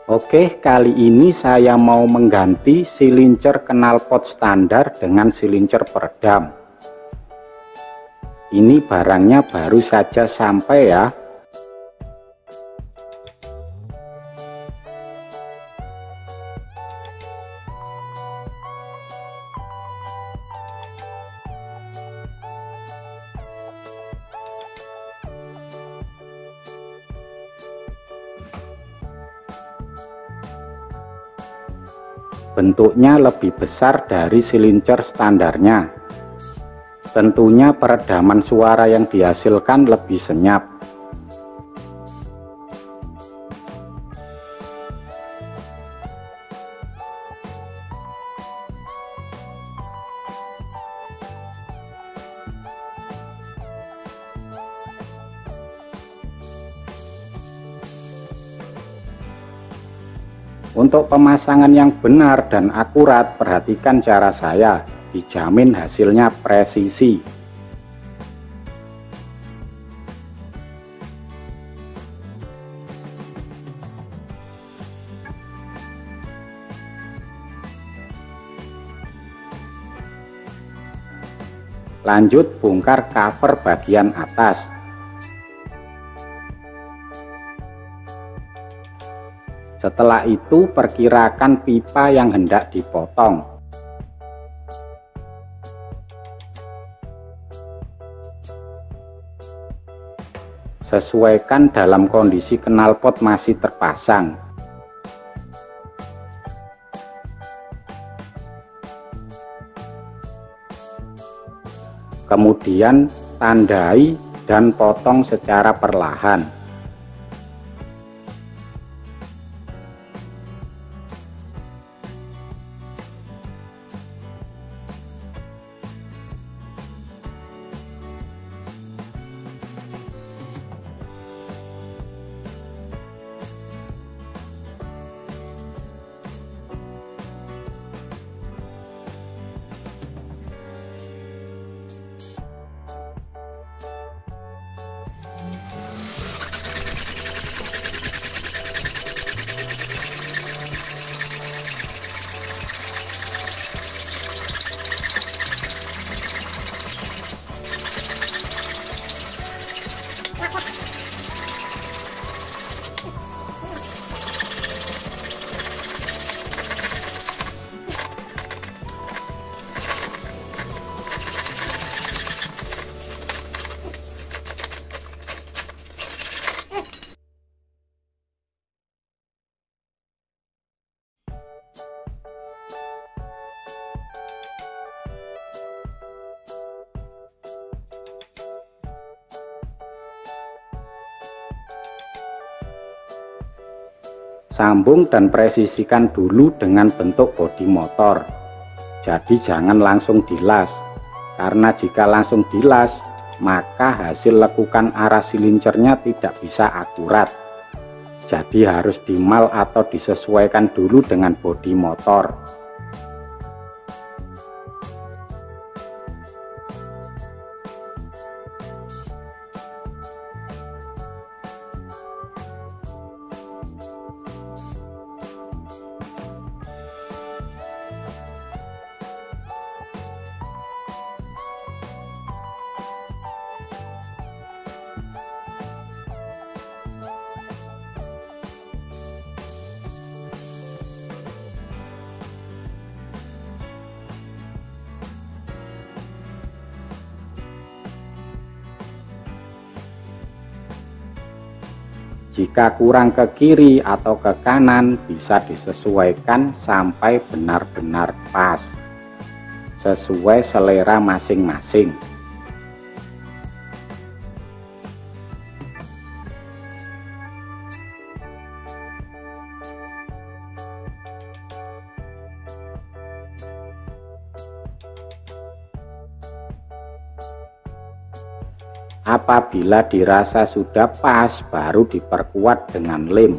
Oke, kali ini saya mau mengganti silincer knalpot standar dengan silincer peredam. Ini barangnya baru saja sampai ya. Bentuknya lebih besar dari silincer standarnya. Tentunya peredaman suara yang dihasilkan lebih senyap. Untuk pemasangan yang benar dan akurat, perhatikan cara saya, dijamin hasilnya presisi. Lanjut bongkar cover bagian atas. Setelah itu perkirakan pipa yang hendak dipotong. Sesuaikan dalam kondisi knalpot masih terpasang. Kemudian tandai dan potong secara perlahan. Sambung dan presisikan dulu dengan bentuk bodi motor. Jadi jangan langsung dilas, karena jika langsung dilas maka hasil lekukan arah silincernya tidak bisa akurat. Jadi harus dimal atau disesuaikan dulu dengan bodi motor. Jika kurang ke kiri atau ke kanan bisa disesuaikan sampai benar-benar pas, sesuai selera masing-masing. Apabila dirasa sudah pas, baru diperkuat dengan lem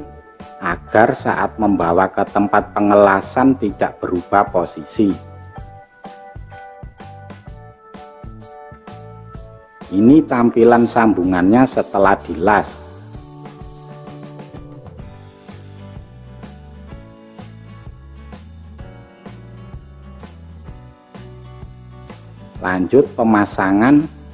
agar saat membawa ke tempat pengelasan tidak berubah posisi. Ini tampilan sambungannya setelah dilas. Lanjut pemasangan.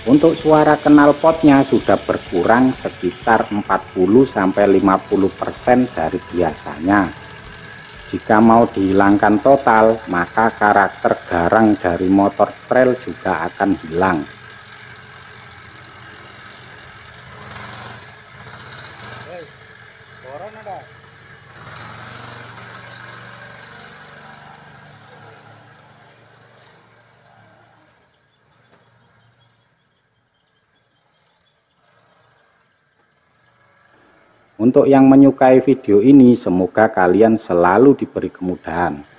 Untuk suara knalpotnya sudah berkurang sekitar 40-50% dari biasanya. Jika mau dihilangkan total, maka karakter garang dari motor trail juga akan hilang. Untuk yang menyukai video ini, semoga kalian selalu diberi kemudahan.